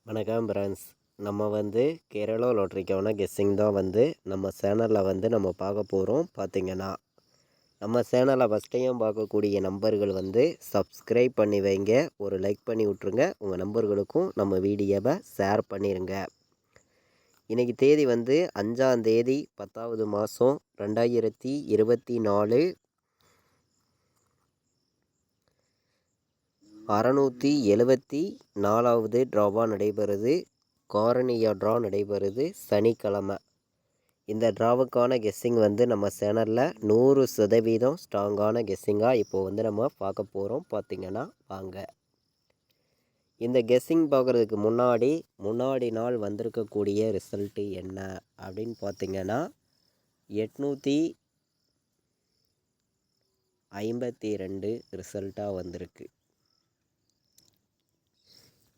வணக்கம் ஃப்ரெண்ட்ஸ். நம்ம கேரளா லாட்ரிக்கான கெஸ்ஸிங் தான் நம்ம சேனலில் நம்ம பார்க்க போகிறோம். பார்த்திங்கன்னா நம்ம சேனலை ஃபஸ்ட் டைம் பார்க்கக்கூடிய நம்பர்கள் சப்ஸ்கிரைப் பண்ணி வைங்க, ஒரு லைக் பண்ணி விட்ருங்க, உங்கள் நம்பர்களுக்கும் நம்ம வீடியோவை ஷேர் பண்ணிடுங்க. இன்றைக்கி தேதி 5ஆம் தேதி 10வது மாதம் 2024. 674வது ட்ராவாக நடைபெறுது. காரணியா ட்ரா நடைபெறுது சனிக்கிழமை. இந்த ட்ராவுக்கான கெஸ்ஸிங் நம்ம சேனலில் 100% ஸ்ட்ராங்கான கெஸ்ஸிங்காக இப்போது நம்ம பார்க்க போகிறோம். பார்த்திங்கன்னா வாங்க. இந்த கெஸ்ஸிங் பார்க்குறதுக்கு முன்னாடி நாள் வந்திருக்கக்கூடிய ரிசல்ட்டு என்ன அப்படின்னு பார்த்திங்கன்னா 852 ரிசல்ட்டாக வந்திருக்கு.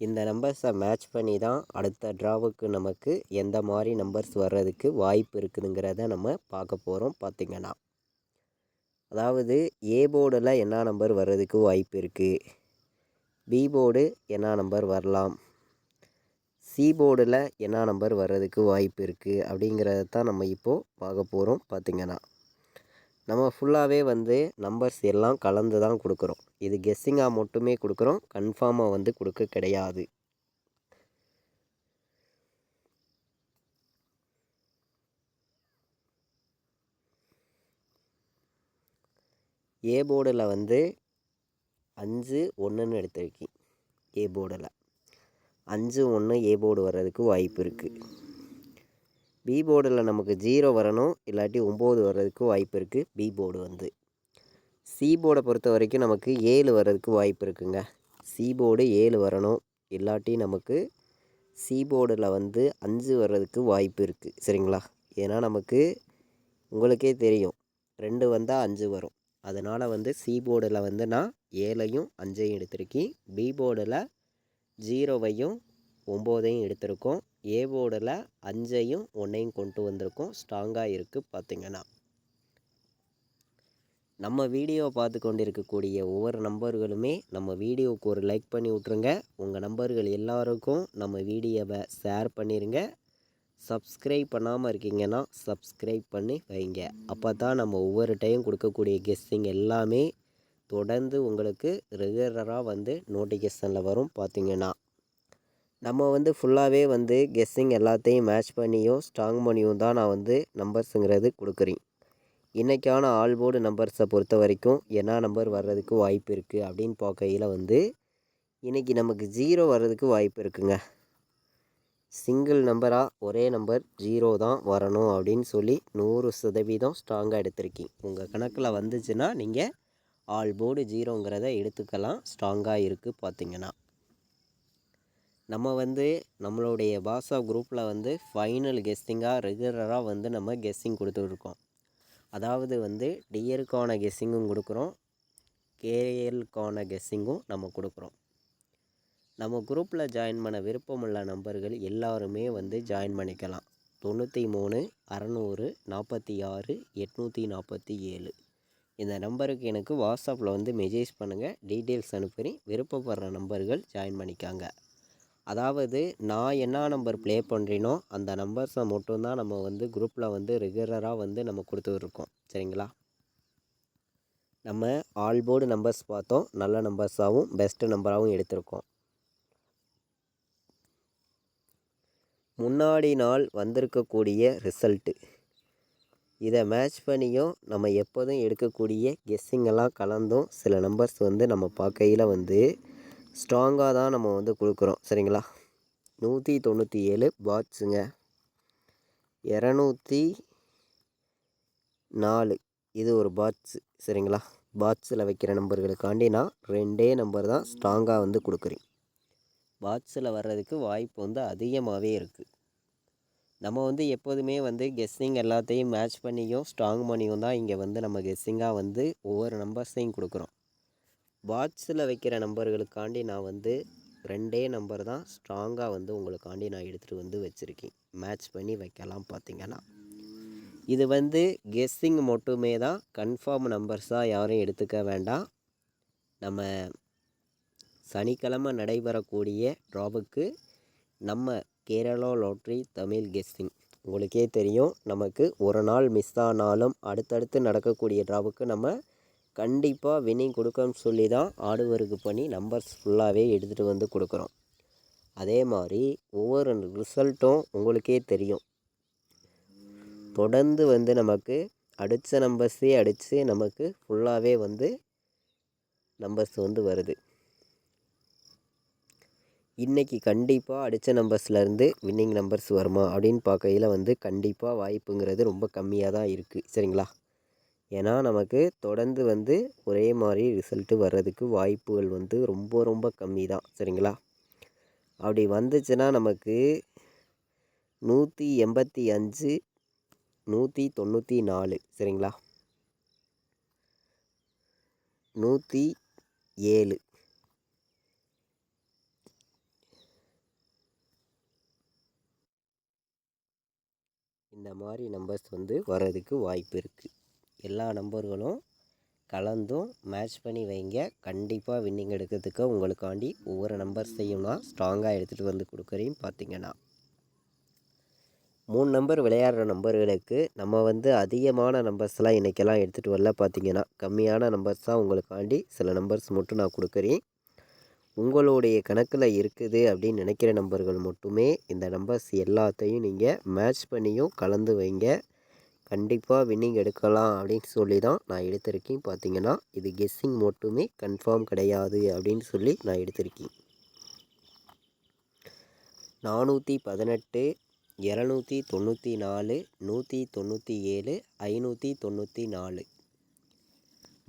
இந்த நம்பர்ஸை மேட்ச் பண்ணி தான் அடுத்த ட்ராவுக்கு நமக்கு எந்த மாதிரி நம்பர்ஸ் வர்றதுக்கு வாய்ப்பு இருக்குதுங்கிறத நம்ம பார்க்க போகிறோம். பார்த்திங்கன்னா அதாவது ஏ போர்டில் என்ன நம்பர் வர்றதுக்கு வாய்ப்பு இருக்குது, பி போர்டு என்ன நம்பர் வரலாம், சி போர்டில் என்ன நம்பர் வர்றதுக்கு வாய்ப்பு இருக்குது அப்படிங்கிறத தான் நம்ம இப்போது பார்க்க போகிறோம். பார்த்திங்கன்னா நம்ம ஃபுல்லாகவே நம்பர்ஸ் எல்லாம் கலந்து தான் கொடுக்குறோம். இது கெஸ்ஸிங்காக மட்டுமே கொடுக்குறோம், கன்ஃபார்மாக கொடுக்க கிடையாது. ஏ போர்டில் 5 1ன்னு எடுத்திருக்கேன். ஏ போர்டில் 5 1 ஏ போர்டு வர்றதுக்கு வாய்ப்பு இருக்குது. பி போர்டில் நமக்கு 0 வரணும், இல்லாட்டி 9 வர்றதுக்கு வாய்ப்பு இருக்குது. பி போர்டு சி போர்டை பொறுத்த வரைக்கும் நமக்கு 7 வர்றதுக்கு வாய்ப்பு இருக்குங்க. சி போர்டு 7 வரணும், இல்லாட்டி நமக்கு சி போர்டில் 5 வர்றதுக்கு வாய்ப்பு இருக்குது. சரிங்களா? ஏன்னா நமக்கு உங்களுக்கே தெரியும் 2 வந்தால் 5 வரும். அதனால் சி போர்டில் நான் 7ஐயும் 5ஐயும் எடுத்திருக்கேன். பி போர்டில் 0வையும் 9ஐயும் எடுத்திருக்கோம். ஏ போர்டில் 5ஐயும் 1ஐயும் கொண்டு வந்திருக்கோம். ஸ்ட்ராங்காக இருக்குது. பார்த்திங்கன்னா நம்ம வீடியோவை பார்த்து கொண்டு இருக்கக்கூடிய ஒவ்வொரு நம்பர்களுமே நம்ம வீடியோவுக்கு ஒரு லைக் பண்ணி விட்ருங்க. உங்கள் நம்பர்கள் எல்லாருக்கும் நம்ம வீடியோவை ஷேர் பண்ணிடுங்க. சப்ஸ்கிரைப் பண்ணாமல் இருக்கீங்கன்னா சப்ஸ்கிரைப் பண்ணி வைங்க. அப்போ தான் நம்ம ஒவ்வொரு டைம் கொடுக்கக்கூடிய கெஸ்ஸிங் எல்லாமே தொடர்ந்து உங்களுக்கு ரெகுலராக நோட்டிஃபிகேஷனில் வரும். பார்த்திங்கன்னா நம்ம ஃபுல்லாகவே கெஸ்ஸிங் எல்லாத்தையும் மேட்ச் பண்ணியும் ஸ்ட்ராங் பண்ணியும் தான் நான் நம்பர்ஸுங்கிறது கொடுக்குறேன். இன்றைக்கான ஆல் போர்டு நம்பர்ஸை பொறுத்த வரைக்கும் என்ன நம்பர் வர்றதுக்கு வாய்ப்பு இருக்குது அப்படின்னு பார்க்கையில் இன்றைக்கி நமக்கு 0 வர்றதுக்கு வாய்ப்பு இருக்குங்க. சிங்கிள் நம்பராக ஒரே நம்பர் 0 தான் வரணும் அப்படின்னு சொல்லி 100% ஸ்ட்ராங்காக எடுத்திருக்கேன். உங்கள் கணக்கில் வந்துச்சுன்னா நீங்கள் ஆல் போர்டு 0ங்கிறத எடுத்துக்கலாம். ஸ்ட்ராங்காக இருக்குது. பார்த்திங்கன்னா நம்ம நம்மளுடைய வாட்ஸ்அப் குரூப்பில் ஃபைனல் கெஸ்ஸிங்காக ரெகுலராக நம்ம கெஸ்ஸிங் கொடுத்துட்ருக்கோம். அதாவது டியருக்கான கெஸ்ஸிங்கும் கொடுக்குறோம், கேஎல்கான கெஸ்ஸிங்கும் நம்ம கொடுக்குறோம். நம்ம குரூப்பில் ஜாயின் பண்ண விருப்பமுள்ள நம்பர்கள் எல்லாருமே ஜாயின் பண்ணிக்கலாம். 93 600 46 847 இந்த நம்பருக்கு எனக்கு வாட்ஸ்அப்பில் மெசேஜ் பண்ணுங்கள். டீட்டெயில்ஸ் அனுப்பி விருப்பப்படுற நம்பர்கள் ஜாயின் பண்ணிக்காங்க. அதாவது நான் என்ன நம்பர் ப்ளே பண்ணுறேனோ அந்த நம்பர்ஸை மட்டும்தான் நம்ம குரூப்பில் ரெகுலராக நம்ம கொடுத்துருக்கோம். சரிங்களா? நம்ம ஆல் போர்டு நம்பர்ஸ் பார்த்தோம், நல்ல நம்பர்ஸாகவும் பெஸ்ட்டு நம்பராகவும் எடுத்திருக்கோம். முன்னாடி நாள் வந்திருக்கக்கூடிய ரிசல்ட்டு இதை மேட்ச் பண்ணியும் நம்ம எப்போதும் எடுக்கக்கூடிய கெஸ்ஸிங்கெல்லாம் கலந்தும் சில நம்பர்ஸ் நம்ம பார்க்கையில் ஸ்ட்ராங்காக தான் நம்ம கொடுக்குறோம். சரிங்களா? 197 பாட்ஸுங்க, 204 இது ஒரு பாட்ஸு. சரிங்களா? பாட்ஸில் வைக்கிற நம்பர்களுக்காண்டி நான் 2 நம்பர் தான் ஸ்ட்ராங்காக கொடுக்குறேன். பாட்ஸில் வர்றதுக்கு வாய்ப்பு அதிகமாகவே இருக்குது. நம்ம எப்போதுமே கெஸ்ஸிங் எல்லாத்தையும் மேட்ச் பண்ணியும் ஸ்ட்ராங் பண்ணியும் தான் இங்கே நம்ம கெஸ்ஸிங்காக ஒவ்வொரு நம்பர்ஸையும் கொடுக்குறோம். பாட்ஸில் வைக்கிற நம்பர்களுக்காண்டி நான் 2 நம்பர் தான் ஸ்ட்ராங்காக உங்களுக்காண்டி நான் எடுத்துகிட்டு வச்சுருக்கேன். மேட்ச் பண்ணி வைக்கலாம். பார்த்திங்கன்னா இது கெஸ்ஸிங் மட்டுமே தான், கன்ஃபார்ம் நம்பர்ஸாக யாரும் எடுத்துக்க வேண்டாம். நம்ம சனிக்கிழமை நடைபெறக்கூடிய ட்ராவுக்கு நம்ம கேரளா லாட்ரி தமிழ் கெஸ்ஸிங் உங்களுக்கே தெரியும். நமக்கு ஒரு நாள் மிஸ் ஆனாலும் அடுத்தடுத்து நடக்கக்கூடிய ட்ராவுக்கு நம்ம கண்டிப்பாக வின்னிங் கொடுக்கணும்னு சொல்லி தான் ஆடுவருக்கு பண்ணி நம்பர்ஸ் ஃபுல்லாகவே எடுத்துகிட்டு வந்து கொடுக்குறோம். அதே மாதிரி ஒவ்வொரு ரிசல்ட்டும் உங்களுக்கே தெரியும். தொடர்ந்து வந்து நமக்கு அடித்த நம்பர்ஸே அடித்து நமக்கு ஃபுல்லாகவே வந்து நம்பர்ஸ் வந்து வருது. இன்றைக்கி கண்டிப்பாக அடித்த நம்பர்ஸ்லேருந்து வின்னிங் நம்பர்ஸ் வருமா அப்படின்னு பார்க்கையில் வந்து கண்டிப்பாக வாய்ப்புங்கிறது ரொம்ப கம்மியாக தான் இருக்குது. சரிங்களா? ஏன்னா நமக்கு தொடர்ந்து வந்து ஒரே மாதிரி ரிசல்ட்டு வர்றதுக்கு வாய்ப்புகள் வந்து ரொம்ப ரொம்ப கம்மி தான். சரிங்களா? அப்படி வந்துச்சுன்னா நமக்கு 185 194 சரிங்களா? 107 இந்த மாதிரி நம்பர்ஸ் வந்து வர்றதுக்கு வாய்ப்பு இருக்குது. எல்லா நம்பர்களும் கலந்தும் மேட்ச் பண்ணி வைங்க. கண்டிப்பாக வின்னிங் எடுக்கிறதுக்கு உங்களுக்காண்டி ஒவ்வொரு நம்பர்ஸையும் நான் ஸ்ட்ராங்காக எடுத்துகிட்டு வந்து கொடுக்குறேன். பார்த்திங்கன்னா 3 நம்பர் விளையாடுற நம்பர்களுக்கு நம்ம வந்து அதிகமான நம்பர்ஸ்லாம் இன்றைக்கெல்லாம் எடுத்துகிட்டு வரல. பார்த்திங்கன்னா கம்மியான நம்பர்ஸ் தான் உங்களுக்காண்டி சில நம்பர்ஸ் மட்டும் நான் கொடுக்குறேன். உங்களுடைய கணக்கில் இருக்குது அப்படின்னு நினைக்கிற நம்பர்கள் மட்டுமே இந்த நம்பர்ஸ் எல்லாத்தையும் நீங்கள் மேட்ச் பண்ணியும் கலந்து வைங்க. கண்டிப்பாக வின்னிங் எடுக்கலாம் அப்படின்னு சொல்லி தான் நான் எடுத்திருக்கேன். பார்த்திங்கன்னா இது கெஸ்ஸிங் மட்டுமே, கன்ஃபார்ம் கிடையாது அப்படின்னு சொல்லி நான் எடுத்திருக்கேன். 418 294 197 594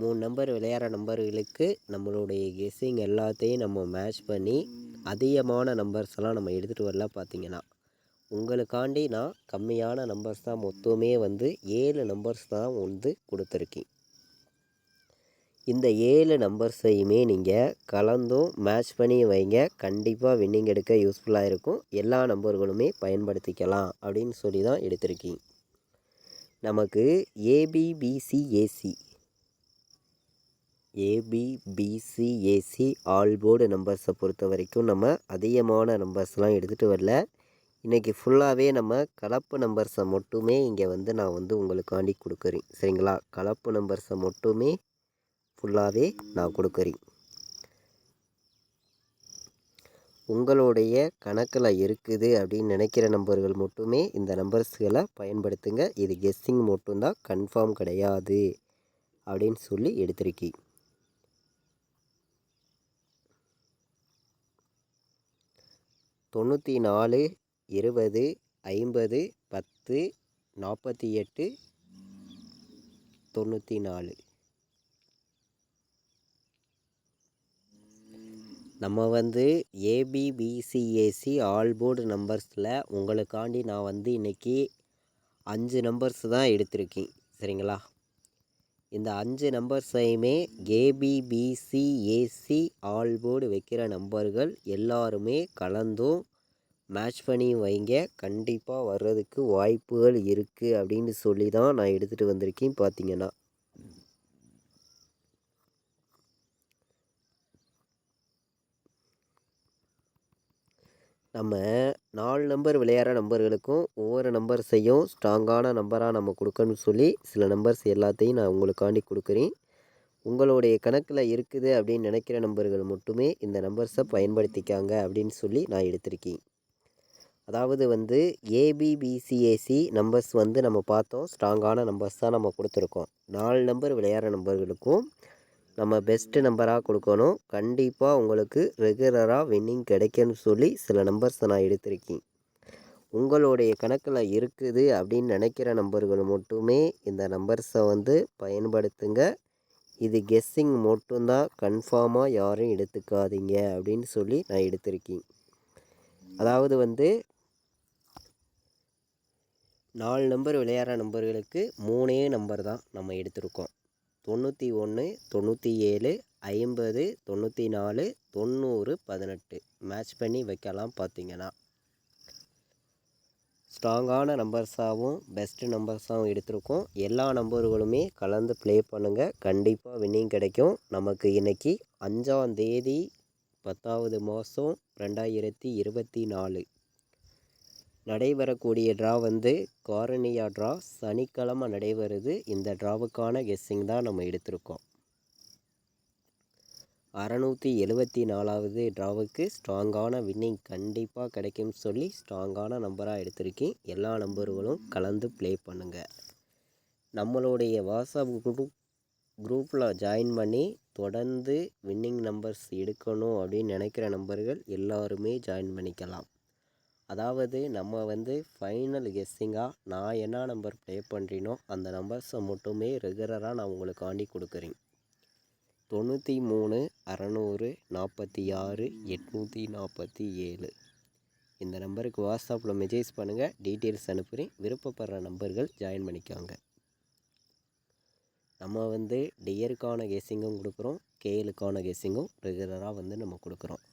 3 நம்பர் விளையாடுற நம்பர்களுக்கு நம்மளுடைய கெஸ்ஸிங் எல்லாத்தையும் நம்ம மேட்ச் பண்ணி அதிகமான நம்பர்ஸ்லாம் நம்ம எடுத்துகிட்டு வரல. பார்த்திங்கன்னா உங்களுக்காண்டி நான் கம்மியான நம்பர்ஸ் தான் மொத்தமே வந்து 7 நம்பர்ஸ் தான் வந்து கொடுத்துருக்கேன். இந்த 7 நம்பர்ஸையுமே நீங்கள் கலந்தும் மேட்ச் பண்ணி வைங்க. கண்டிப்பாக வின்னிங் எடுக்க யூஸ்ஃபுல்லாக இருக்கும். எல்லா நம்பர்களுமே பயன்படுத்திக்கலாம் அப்படின்னு சொல்லி தான் எடுத்திருக்கேன். நமக்கு ஏபிபிசிஏசி ஆல் போர்டு நம்பர்ஸை பொறுத்த வரைக்கும் நம்ம அதிகமான நம்பர்ஸ்லாம் எடுத்துகிட்டு வரல. இன்றைக்கி ஃபுல்லாகவே நம்ம கலப்பு நம்பர்ஸை மட்டுமே இங்கே வந்து நான் வந்து உங்களுக்காண்டி கொடுக்குறேன். சரிங்களா? கலப்பு நம்பர்ஸை மட்டுமே ஃபுல்லாகவே நான் கொடுக்குறேன். உங்களுடைய கணக்கில் இருக்குது அப்படின்னு நினைக்கிற நம்பர்கள் மட்டுமே இந்த நம்பர்ஸ்களை பயன்படுத்துங்க. இது கெஸ்ஸிங் மட்டும்தான், கன்ஃபார்ம் கிடையாது அப்படின்னு சொல்லி எடுத்திருக்கேன். தொண்ணூற்றி 20 50 10 48 94 நம்ம வந்து ஏபிபிசிஏசி ஆல் போர்டு நம்பர்ஸில் உங்களுக்காண்டி நான் வந்து இன்றைக்கி 5 நம்பர்ஸ் தான் எடுத்திருக்கேன். சரிங்களா? இந்த 5 நம்பர்ஸையுமே ஏபிபிசிஏசி ஆல் போர்டு வைக்கிற நம்பர்கள் எல்லாருமே கலந்தும் மேட்ச் பண்ணி வைங்க. கண்டிப்பாக வர்றதுக்கு வாய்ப்புகள் இருக்குது அப்படின்னு சொல்லி தான் நான் எடுத்துகிட்டு வந்திருக்கேன். பார்த்திங்கன்னா நம்ம 4 நம்பர் விளையாடுற நம்பர்களுக்கும் ஒவ்வொரு நம்பர்ஸையும் ஸ்ட்ராங்கான நம்பராக நம்ம கொடுக்கணும்னு சொல்லி சில நம்பர்ஸ் எல்லாத்தையும் நான் உங்களுக்காண்டி கொடுக்குறேன். உங்களுடைய கணக்கில் இருக்குது அப்படின்னு நினைக்கிற நம்பர்கள் மட்டுமே இந்த நம்பர்ஸை பயன்படுத்திக்காங்க அப்படின்னு சொல்லி நான் எடுத்திருக்கேன். அதாவது வந்து ஏபிபிசிஏசி நம்பர்ஸ் வந்து நம்ம பார்த்தோம், ஸ்ட்ராங்கான நம்பர்ஸ் தான் நம்ம கொடுத்துருக்கோம். 4 நம்பர் விளையாடுற நம்பர்களுக்கும் நம்ம பெஸ்ட்டு நம்பராக கொடுக்கணும். கண்டிப்பாக உங்களுக்கு ரெகுலராக வின்னிங் கிடைக்கும்னு சொல்லி சில நம்பர்ஸை நான் எடுத்திருக்கேன். உங்களுடைய கணக்கில் இருக்குது அப்படின்னு நினைக்கிற நம்பர்கள் மட்டுமே இந்த நம்பர்ஸை வந்து பயன்படுத்துங்க. இது கெஸ்ஸிங் மட்டும்தான், கன்ஃபார்மாக யாரும் எடுத்துக்காதீங்க அப்படின்னு சொல்லி நான் எடுத்திருக்கேன். அதாவது வந்து 4 நம்பர் விளையாடுற நம்பர்களுக்கு 3 நம்பர் தான் நம்ம எடுத்திருக்கோம். 91 97 50 94 90 18 மேட்ச் பண்ணி வைக்கலாம். பார்த்திங்கன்னா ஸ்ட்ராங்கான நம்பர்ஸாகவும் பெஸ்ட்டு நம்பர்ஸாகவும் எடுத்திருக்கோம். எல்லா நம்பர்களுமே கலந்து ப்ளே பண்ணுங்கள். கண்டிப்பாக வின்னிங் கிடைக்கும். நமக்கு இன்றைக்கி 5ஆம் தேதி 10வது மாதம் 2024 நடைபெறக்கூடிய ட்ரா வந்து காரணியா ட்ரா சனிக்கிழமை நடைபெறுது. இந்த ட்ராவுக்கான கெஸ்ஸிங் தான் நம்ம எடுத்திருக்கோம். 674வது ட்ராவுக்கு ஸ்ட்ராங்கான வின்னிங் கண்டிப்பாக கிடைக்கும்னு சொல்லி ஸ்ட்ராங்கான நம்பராக எடுத்திருக்கேன். எல்லா நம்பர்களும் கலந்து ப்ளே பண்ணுங்கள். நம்மளுடைய வாட்ஸ்அப் குரூப்பில் ஜாயின் பண்ணி தொடர்ந்து வின்னிங் நம்பர்ஸ் எடுக்கணும் அப்படின்னு நினைக்கிற நம்பர்கள் எல்லாருமே ஜாயின் பண்ணிக்கலாம். அதாவது நம்ம வந்து ஃபைனல் கெஸ்ஸிங்காக நான் என்ன நம்பர் ப்ளே பண்ணுறேனோ அந்த நம்பர்ஸை மட்டுமே ரெகுலராக நான் உங்களுக்காண்டி கொடுக்குறேன். 93 600 46 847 இந்த நம்பருக்கு வாட்ஸ்அப்பில் மெசேஜ் பண்ணுங்கள். டீட்டெயில்ஸ் அனுப்புகிறேன். விருப்பப்படுற நம்பர்கள் ஜாயின் பண்ணிக்காங்க. நம்ம வந்து டியருக்கான கெஸ்ஸிங்கும் கொடுக்குறோம், கேஎலுக்கான கெஸ்ஸிங்கும் ரெகுலராக வந்து நம்ம கொடுக்குறோம்.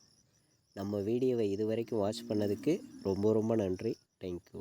நம்ம வீடியோவை இது வரைக்கும் வாட்ச் பண்ணதுக்கு ரொம்ப ரொம்ப நன்றி. தேங்க்யூ.